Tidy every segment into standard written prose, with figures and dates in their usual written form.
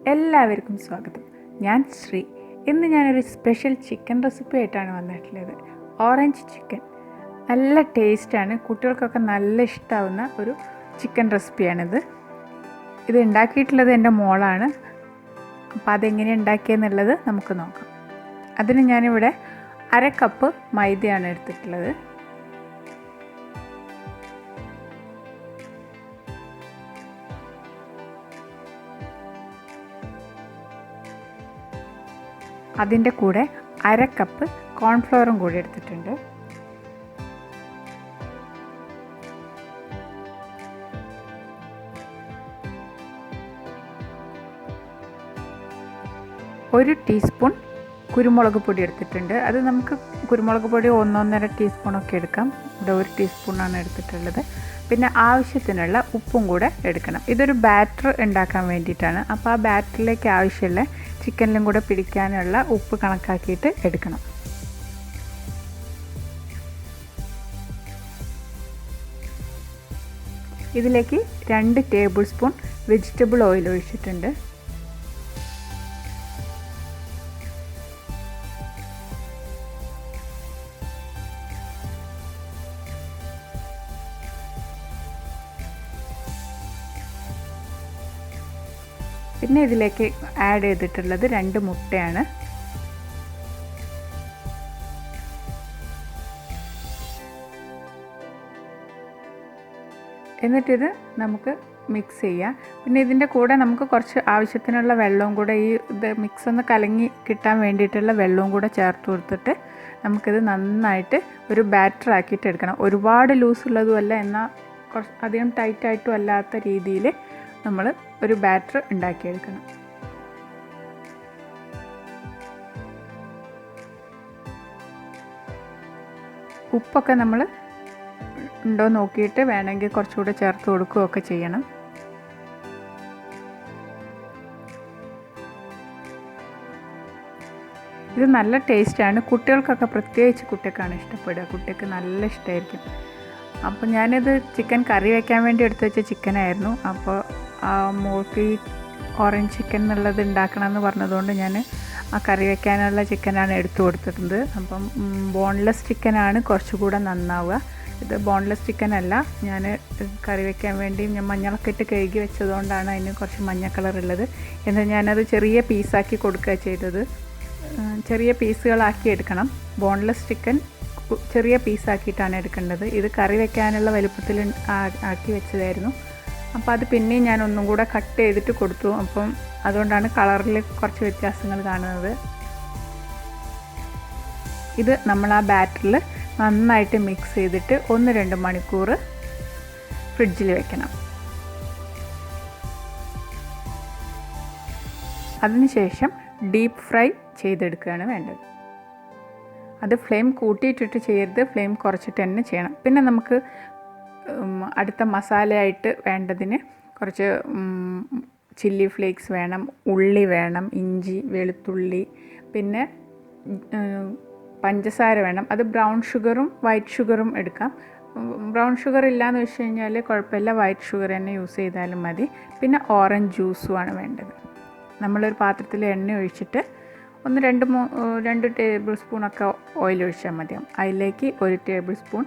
എല്ലാവർക്കും സ്വാഗതം. ഞാൻ ശ്രീ. ഇന്ന് ഞാനൊരു സ്പെഷ്യൽ ചിക്കൻ റെസിപ്പി ആയിട്ടാണ് വന്നിട്ടുള്ളത്. ഓറഞ്ച് ചിക്കൻ നല്ല ടേസ്റ്റാണ്, കുട്ടികൾക്കൊക്കെ നല്ല ഇഷ്ടമാവുന്ന ഒരു ചിക്കൻ റെസിപ്പിയാണിത്. ഇത് ഉണ്ടാക്കിയിട്ടുള്ളത് എൻ്റെ മോളാണ്. അപ്പോൾ അതെങ്ങനെ ഉണ്ടാക്കിയെന്നുള്ളത് നമുക്ക് നോക്കാം. അതിന് ഞാനിവിടെ 1/2 കപ്പ് മൈദയാണ് എടുത്തിട്ടുള്ളത്. അതിൻ്റെ കൂടെ 1/2 കപ്പ് കോൺഫ്ലവറും കൂടി എടുത്തിട്ടുണ്ട്. ഒരു ടീസ്പൂൺ കുരുമുളക് പൊടി എടുത്തിട്ടുണ്ട്. അത് നമുക്ക് കുരുമുളക് പൊടി 1-1.5 ടീസ്പൂണൊക്കെ എടുക്കാം. ഇവിടെ 1 ടീസ്പൂണാണ് എടുത്തിട്ടുള്ളത്. പിന്നെ ആവശ്യത്തിനുള്ള ഉപ്പും കൂടെ എടുക്കണം. ഇതൊരു ബാറ്റർ ഉണ്ടാക്കാൻ വേണ്ടിയിട്ടാണ്. അപ്പോൾ ആ ബാറ്ററിലേക്ക് ആവശ്യമുള്ള ചിക്കനിലും കൂടെ പിടിക്കാനുള്ള ഉപ്പ് കണക്കാക്കിയിട്ട് എടുക്കണം. ഇതിലേക്ക് 2 ടേബിൾ സ്പൂൺ വെജിറ്റബിൾ ഓയിൽ ഒഴിച്ചിട്ടുണ്ട്. പിന്നെ ഇതിലേക്ക് ആഡ് ചെയ്തിട്ടുള്ളത് 2 മുട്ടയാണ്. എന്നിട്ടിത് നമുക്ക് മിക്സ് ചെയ്യാം. പിന്നെ ഇതിൻ്റെ കൂടെ നമുക്ക് കുറച്ച് ആവശ്യത്തിനുള്ള വെള്ളവും കൂടെ, ഈ ഇത് മിക്സ് ഒന്ന് കലങ്ങി കിട്ടാൻ വേണ്ടിയിട്ടുള്ള വെള്ളവും കൂടെ ചേർത്ത് കൊടുത്തിട്ട് നമുക്കിത് നന്നായിട്ട് ഒരു ബാറ്റർ ആക്കിയിട്ട് എടുക്കണം. ഒരുപാട് ലൂസുള്ളതുമല്ല, എന്നാൽ കുറച്ച് അധികം ടൈറ്റായിട്ടും അല്ലാത്ത രീതിയിൽ നമ്മൾ ഒരു ബാറ്റർ ഉണ്ടാക്കിയെടുക്കണം. ഉപ്പൊക്കെ നമ്മൾ ഉണ്ടോ നോക്കിയിട്ട് വേണമെങ്കിൽ കുറച്ചുകൂടെ ചേർത്ത് കൊടുക്കുകയൊക്കെ ചെയ്യണം. ഇത് നല്ല ടേസ്റ്റാണ്. കുട്ടികൾക്കൊക്കെ, പ്രത്യേകിച്ച് കുട്ടികൾക്കാണ് ഇഷ്ടപ്പെടുക. കുട്ടികൾക്ക് നല്ല ഇഷ്ടമായിരിക്കും. അപ്പോൾ ഞാനിത് ചിക്കൻ കറി വയ്ക്കാൻ വേണ്ടി എടുത്തു വെച്ച ചിക്കനായിരുന്നു. അപ്പോൾ മോൾക്ക് ഈ ഓറഞ്ച് ചിക്കൻ എന്നുള്ളത് ഉണ്ടാക്കണമെന്ന് പറഞ്ഞതുകൊണ്ട് ഞാൻ ആ കറി വയ്ക്കാനുള്ള ചിക്കനാണ് എടുത്തു കൊടുത്തിട്ടുണ്ട്. അപ്പം ബോൺലെസ് ചിക്കനാണ് കുറച്ചുകൂടെ നന്നാവുക. ഇത് ബോൺലെസ് ചിക്കനല്ല, ഞാൻ കറി വയ്ക്കാൻ വേണ്ടി ഞാൻ മഞ്ഞളൊക്കെ ഇട്ട് കഴുകി വെച്ചതുകൊണ്ടാണ് അതിന് കുറച്ച് മഞ്ഞ കളറുള്ളത്. എന്നാൽ ഞാനത് ചെറിയ പീസാക്കി കൊടുക്കുക ചെയ്തത്. ചെറിയ പീസുകളാക്കി എടുക്കണം. ബോൺലെസ് ചിക്കൻ ചെറിയ പീസാക്കിയിട്ടാണ് എടുക്കേണ്ടത്. ഇത് കറി വയ്ക്കാനുള്ള വലുപ്പത്തിൽ ആക്കി വെച്ചതായിരുന്നു. അപ്പോൾ അത് പിന്നെയും ഞാൻ ഒന്നും കൂടെ കട്ട് ചെയ്തിട്ട് കൊടുത്തു. അപ്പം അതുകൊണ്ടാണ് കളറിൽ കുറച്ച് വ്യത്യാസങ്ങൾ കാണുന്നത്. ഇത് നമ്മൾ ആ ബാറ്ററിൽ നന്നായിട്ട് മിക്സ് ചെയ്തിട്ട് 1-2 മണിക്കൂർ ഫ്രിഡ്ജിൽ വെക്കണം. അതിനുശേഷം ഡീപ്പ് ഫ്രൈ ചെയ്തെടുക്കുകയാണ് വേണ്ടത്. അത് ഫ്ലെയിം കൂട്ടിയിട്ടിട്ട് ചെയ്യരുത്, ഫ്ലെയിം കുറച്ചിട്ട് തന്നെ ചെയ്യണം. പിന്നെ നമുക്ക് അടുത്ത മസാലയായിട്ട് വേണ്ടതിന് കുറച്ച് ചില്ലി ഫ്ലേക്സ് വേണം, ഉള്ളി വേണം, ഇഞ്ചി, വെളുത്തുള്ളി, പിന്നെ പഞ്ചസാര വേണം. അത് ബ്രൗൺ ഷുഗറും വൈറ്റ് ഷുഗറും എടുക്കാം. ബ്രൗൺ ഷുഗർ ഇല്ലയെന്ന് വെച്ച് കഴിഞ്ഞാൽ കുഴപ്പമില്ല, വൈറ്റ് ഷുഗർ തന്നെ യൂസ് ചെയ്താലും മതി. പിന്നെ ഓറഞ്ച് ജ്യൂസുമാണ് വേണ്ടത്. നമ്മളൊരു പാത്രത്തിൽ എണ്ണ ഒഴിച്ചിട്ട് 2 ടേബിൾ സ്പൂണൊക്കെ ഓയിൽ ഒഴിച്ചാൽ മതിയാവും. അതിലേക്ക് 1 ടേബിൾ സ്പൂൺ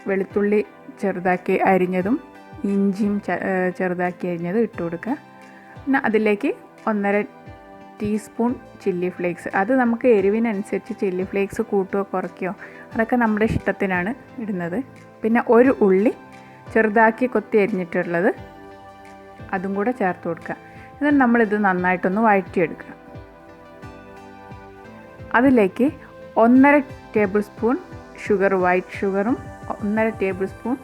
വെളുത്തുള്ളി ചെറുതാക്കി അരിഞ്ഞതും ഇഞ്ചിയും ചെറുതാക്കി അരിഞ്ഞതും ഇട്ട് കൊടുക്കുക. പിന്നെ അതിലേക്ക് 1.5 ടീസ്പൂൺ ചില്ലി ഫ്ലേക്സ്. അത് നമുക്ക് എരിവിനനുസരിച്ച് ചില്ലി ഫ്ലേക്സ് കൂട്ടുകയോ കുറയ്ക്കുകയോ അതൊക്കെ നമ്മുടെ ഇഷ്ടത്തിനാണ് ഇടുന്നത്. പിന്നെ 1 ഉള്ളി ചെറുതാക്കി കൊത്തി അരിഞ്ഞിട്ടുള്ളത് അതും കൂടെ ചേർത്ത് കൊടുക്കുക. എന്നിട്ട് നമ്മളിത് നന്നായിട്ടൊന്ന് വഴറ്റിയെടുക്കുക. അതിലേക്ക് 1.5 ടേബിൾ സ്പൂൺ ഷുഗർ, വൈറ്റ് ഷുഗറും 1.5 ടേബിൾ സ്പൂൺ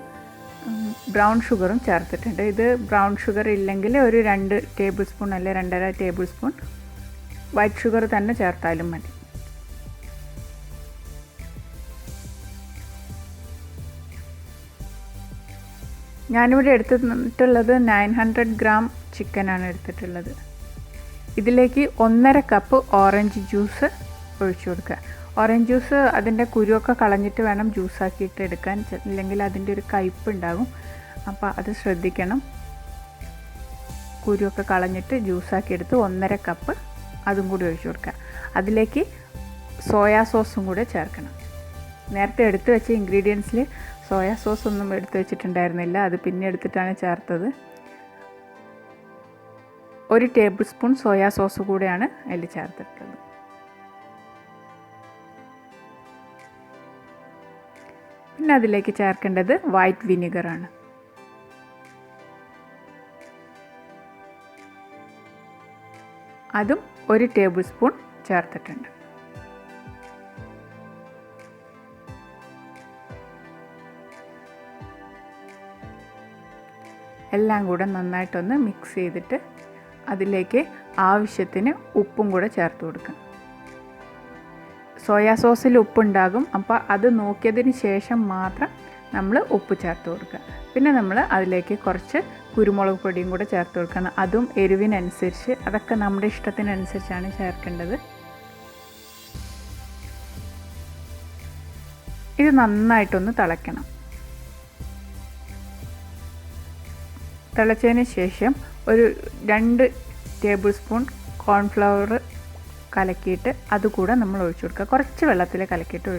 ബ്രൗൺ ഷുഗറും ചേർത്തിട്ടുണ്ട്. ഇത് ബ്രൗൺ ഷുഗർ ഇല്ലെങ്കിൽ ഒരു 2 ടേബിൾ സ്പൂൺ അല്ലെ 2.5 ടേബിൾ സ്പൂൺ വൈറ്റ് ഷുഗർ തന്നെ ചേർത്താലും മതി. ഞാനിവിടെ എടുത്തിട്ടുള്ളത് 900 ഗ്രാം ചിക്കനാണ് എടുത്തിട്ടുള്ളത്. ഇതിലേക്ക് 1.5 കപ്പ് ഓറഞ്ച് ജ്യൂസ് ഒഴിച്ചു കൊടുക്കുക. ഓറഞ്ച് ജ്യൂസ് അതിൻ്റെ കുരുവൊക്കെ കളഞ്ഞിട്ട് വേണം ജ്യൂസാക്കിയിട്ട് എടുക്കാൻ, ഇല്ലെങ്കിൽ അതിൻ്റെ ഒരു കയ്പ്പ് ഉണ്ടാകും. അപ്പോൾ അത് ശ്രദ്ധിക്കണം. കുരുവൊക്കെ കളഞ്ഞിട്ട് ജ്യൂസാക്കി എടുത്ത് 1.5 കപ്പ് അതും കൂടി ഒഴിച്ചു കൊടുക്കുക. അതിലേക്ക് സോയാ സോസും കൂടെ ചേർക്കണം. നേരത്തെ എടുത്ത് വെച്ച ഇൻഗ്രീഡിയൻസിൽ സോയാ സോസ് ഒന്നും എടുത്ത് വെച്ചിട്ടുണ്ടായിരുന്നില്ല, അത് പിന്നെ എടുത്തിട്ടാണ് ചേർത്തത്. 1 ടേബിൾ സ്പൂൺ സോയാ സോസ് കൂടെയാണ് അതിൽ ചേർത്തിട്ടുള്ളത്. പിന്നെ അതിലേക്ക് ചേർക്കേണ്ടത് വൈറ്റ് വിനിഗറാണ്. അതും 1 ടേബിൾ സ്പൂൺ ചേർത്തിട്ടുണ്ട്. എല്ലാം കൂടെ നന്നായിട്ടൊന്ന് മിക്സ് ചെയ്തിട്ട് അതിലേക്ക് ആവശ്യത്തിന് ഉപ്പും കൂടെ ചേർത്ത് കൊടുക്കുക. സോയാ സോസിൽ ഉപ്പുണ്ടാകും, അപ്പോൾ അത് നോക്കിയതിന് ശേഷം മാത്രം നമ്മൾ ഉപ്പ് ചേർത്ത് കൊടുക്കുക. പിന്നെ നമ്മൾ അതിലേക്ക് കുറച്ച് കുരുമുളക് പൊടിയും കൂടെ ചേർത്ത് കൊടുക്കണം. അതും എരിവിനനുസരിച്ച്, അതൊക്കെ നമ്മുടെ ഇഷ്ടത്തിനനുസരിച്ചാണ് ചേർക്കേണ്ടത്. ഇത് നന്നായിട്ടൊന്ന് തിളയ്ക്കണം. തിളച്ചതിന് ശേഷം ഒരു 2 ടേബിൾ സ്പൂൺ കോൺഫ്ലവർ കലക്കിയിട്ട് അതുകൂടെ നമ്മൾ ഒഴിച്ചു കൊടുക്കുക. കുറച്ച് വെള്ളത്തിൽ കലക്കിയിട്ട്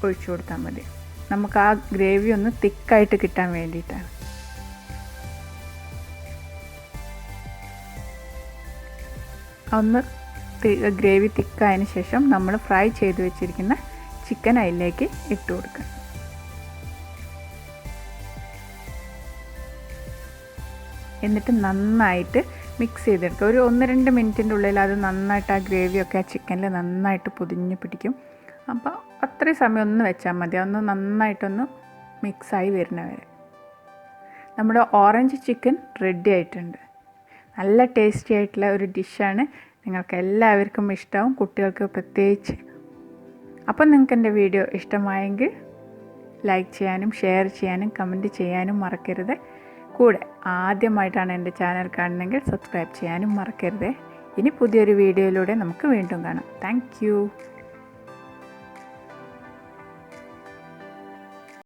ഒഴിച്ചു കൊടുത്താൽ മതി. നമുക്ക് ആ ഗ്രേവി ഒന്ന് തിക്കായിട്ട് കിട്ടാൻ വേണ്ടിയിട്ടാണ്. ഒന്ന് ഗ്രേവി തിക്കായതിന് ശേഷം നമ്മൾ ഫ്രൈ ചെയ്ത് വെച്ചിരിക്കുന്ന ചിക്കൻ അതിലേക്ക് ഇട്ട് കൊടുക്കുക. എന്നിട്ട് നന്നായിട്ട് മിക്സ് ചെയ്തെടുക്കുക. ഒരു 1-2 മിനിറ്റിൻ്റെ ഉള്ളിൽ അത് നന്നായിട്ട് ആ ഗ്രേവിയൊക്കെ ആ ചിക്കനിൽ നന്നായിട്ട് പൊതിഞ്ഞ് പിടിക്കും. അപ്പോൾ അത്രയും സമയം ഒന്ന് വെച്ചാൽ മതി, ഒന്ന് നന്നായിട്ടൊന്ന് മിക്സായി വരുന്നവരെ. നമ്മുടെ ഓറഞ്ച് ചിക്കൻ റെഡി ആയിട്ടുണ്ട്. നല്ല ടേസ്റ്റി ആയിട്ടുള്ള ഒരു ഡിഷാണ്. നിങ്ങൾക്ക് എല്ലാവർക്കും ഇഷ്ടമാവും, കുട്ടികൾക്ക് പ്രത്യേകിച്ച്. അപ്പം നിങ്ങൾക്ക് എൻ്റെ വീഡിയോ ഇഷ്ടമായെങ്കിൽ ലൈക്ക് ചെയ്യാനും ഷെയർ ചെയ്യാനും കമൻറ്റ് ചെയ്യാനും മറക്കരുത്. കൂടെ ആദ്യമായിട്ടാണ് എൻ്റെ ചാനൽ കാണുന്നതെങ്കിൽ സബ്സ്ക്രൈബ് ചെയ്യാനും മറക്കരുത്. ഇനി പുതിയൊരു വീഡിയോയിലൂടെ നമുക്ക് വീണ്ടും കാണാം. Thank you.